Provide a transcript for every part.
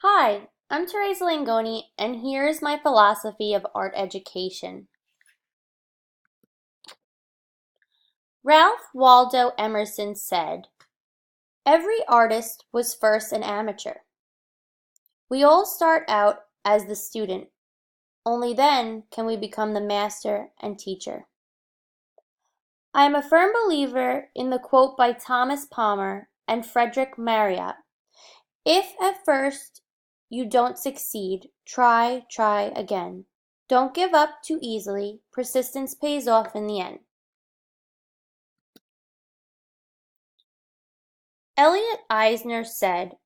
Hi, I'm Teresa Langoni, and here is my philosophy of art education. Ralph Waldo Emerson said, "Every artist was first an amateur. We all start out as the student. Only then can we become the master and teacher." I am a firm believer in the quote by Thomas Palmer and Frederick Marryat. If at first you don't succeed, try again. Don't give up too easily. Persistence pays off in the end. Elliot Eisner said,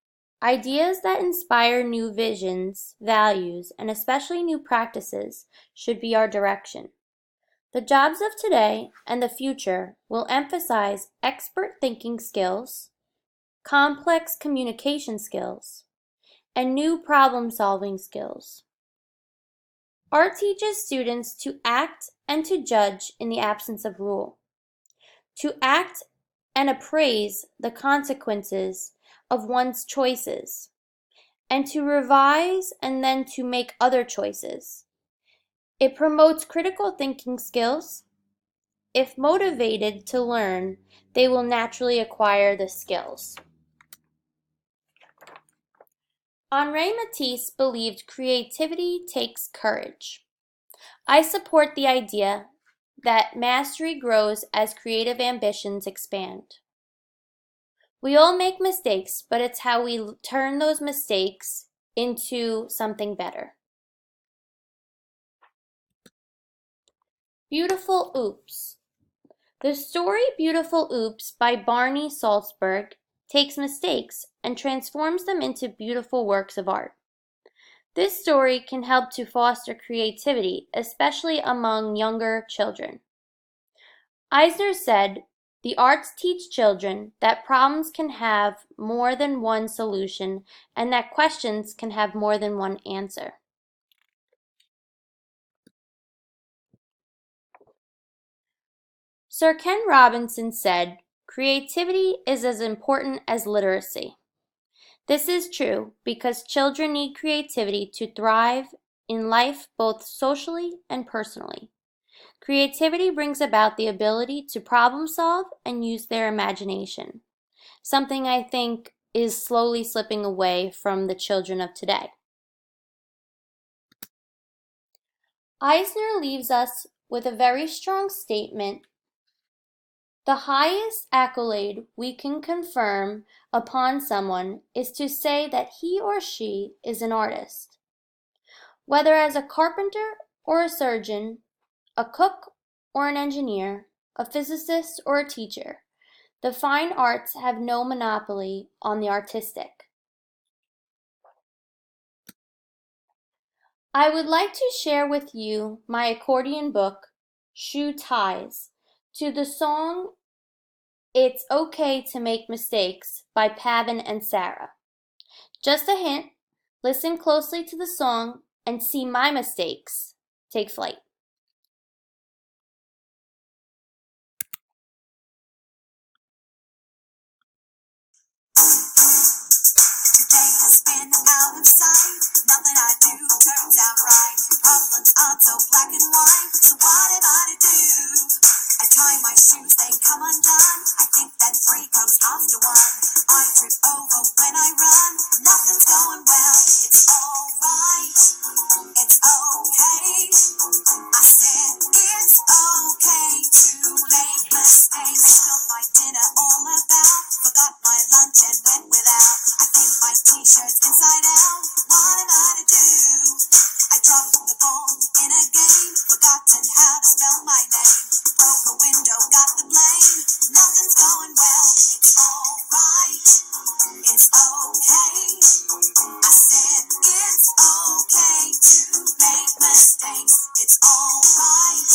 "Ideas that inspire new visions, values, and especially new practices should be our direction. The jobs of today and the future will emphasize expert thinking skills, complex communication skills, and new problem-solving skills." Art teaches students to act and to judge in the absence of rule, to act and appraise the consequences of one's choices, and to revise and then to make other choices. It promotes critical thinking skills. If motivated to learn, they will naturally acquire the skills. Henri Matisse believed creativity takes courage. I support the idea that mastery grows as creative ambitions expand. We all make mistakes, but it's how we turn those mistakes into something better. Beautiful Oops. The story Beautiful Oops by Barney Salzberg takes mistakes and transforms them into beautiful works of art. This story can help to foster creativity, especially among younger children. Eisner said, "The arts teach children that problems can have more than one solution and that questions can have more than one answer." Sir Ken Robinson said, "Creativity is as important as literacy." This is true because children need creativity to thrive in life both socially and personally. Creativity brings about the ability to problem solve and use their imagination, something I think is slowly slipping away from the children of today. Eisner leaves us with a very strong statement: "The highest accolade we can confirm upon someone is to say that he or she is an artist." Whether as a carpenter or a surgeon, a cook or an engineer, a physicist or a teacher, the fine arts have no monopoly on the artistic. I would like to share with you my accordion book, Shoe Ties, to the song "It's Okay to Make Mistakes" by Pavin and Sarah. Just a hint, listen closely to the song and see my mistakes take flight. Today has been out of sight. Nothing I do turns out right. Problems aren't so black and white. So what am I to do? I tie my shoes, they come undone. I think that 3 comes after 1. I trip over when I run. Nothing's going well. It's alright. It's okay. I said it's okay to make mistakes. Spilled my dinner all about. Forgot my lunch and went without. I think my t-shirt's inside out. What am I to do? I dropped the ball in a game. Forgotten how to spell my name. Broke a window, got the blame. Nothing's going well. It's alright. It's okay. I said it's okay to make mistakes. It's alright.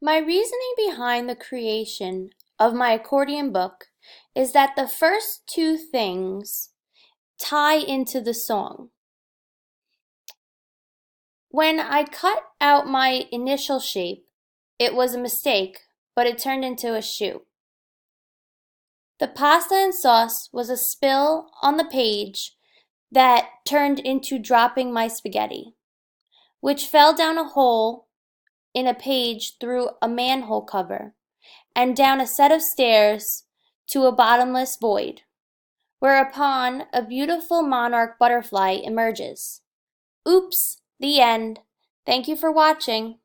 My reasoning behind the creation of my accordion book is that the first 2 things tie into the song. When I cut out my initial shape, it was a mistake, but it turned into a shoe. The pasta and sauce was a spill on the page that turned into dropping my spaghetti, which fell down a hole in a page through a manhole cover, and down a set of stairs to a bottomless void, whereupon a beautiful monarch butterfly emerges. Oops, the end. Thank you for watching.